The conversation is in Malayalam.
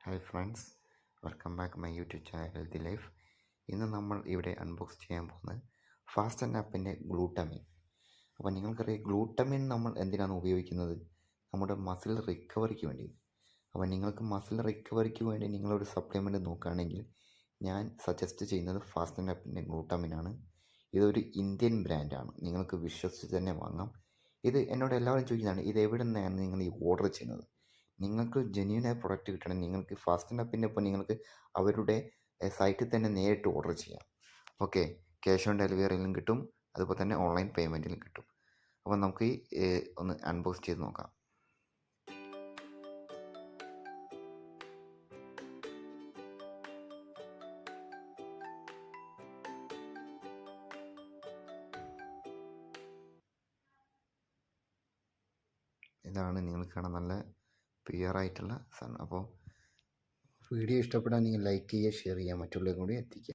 Hi friends, welcome back my YouTube channel healthy life. ഇന്ന് നമ്മൾ ഇവിടെ അൺബോക്സ് ചെയ്യാൻ പോകുന്നത് ഫാസ്റ്റ് ആപ്പിൻ്റെ ഗ്ലൂട്ടമിൻ. അപ്പോൾ നിങ്ങൾക്കറിയാം, ഗ്ലൂട്ടമിൻ നമ്മൾ എന്തിനാണ് ഉപയോഗിക്കുന്നത്? നമ്മുടെ മസിൽ റിക്കവറിക്ക് വേണ്ടി. അപ്പോൾ നിങ്ങൾക്ക് മസിൽ റിക്കവറിക്ക് വേണ്ടി നിങ്ങളൊരു സപ്ലിമെൻറ്റ് നോക്കുകയാണെങ്കിൽ ഞാൻ സജസ്റ്റ് ചെയ്യുന്നത് ഫാസ്റ്റ് ആപ്പിൻ്റെ ഗ്ലൂട്ടമിനാണ്. ഇതൊരു ഇന്ത്യൻ ബ്രാൻഡാണ്, നിങ്ങൾക്ക് വിശ്വസിച്ച് തന്നെ വാങ്ങാം. ഇത് എന്നോട് എല്ലാവരും ചോദിക്കുന്നതാണ്, ഇത് എവിടെ നിന്നാണ് നിങ്ങൾ ഈ ഓർഡർ ചെയ്യുന്നത്? നിങ്ങൾക്ക് ജെന്യൂനായ പ്രൊഡക്റ്റ് കിട്ടണം, നിങ്ങൾക്ക് ഫാസ്റ്റ് ആപ്പിൻ്റെ ഒപ്പം നിങ്ങൾക്ക് അവരുടെ സൈറ്റിൽ തന്നെ നേരിട്ട് ഓർഡർ ചെയ്യാം. ഓക്കെ, ക്യാഷ് ഓൺ ഡെലിവറിയിലും കിട്ടും, അതുപോലെ തന്നെ ഓൺലൈൻ പേയ്മെൻറ്റിലും കിട്ടും. അപ്പോൾ നമുക്ക് ഈ ഒന്ന് അൺബോക്സ് ചെയ്ത് നോക്കാം. ഇതാണ് നിങ്ങൾക്ക് കാണാൻ നല്ല ക്ലിയർ ആയിട്ടുള്ള സാധനം. അപ്പോൾ വീഡിയോ ഇഷ്ടപ്പെടാൻ നിങ്ങൾ ലൈക്ക് ചെയ്യുക, ഷെയർ ചെയ്യുക, മറ്റുള്ളവരും കൂടി എത്തിക്കുക.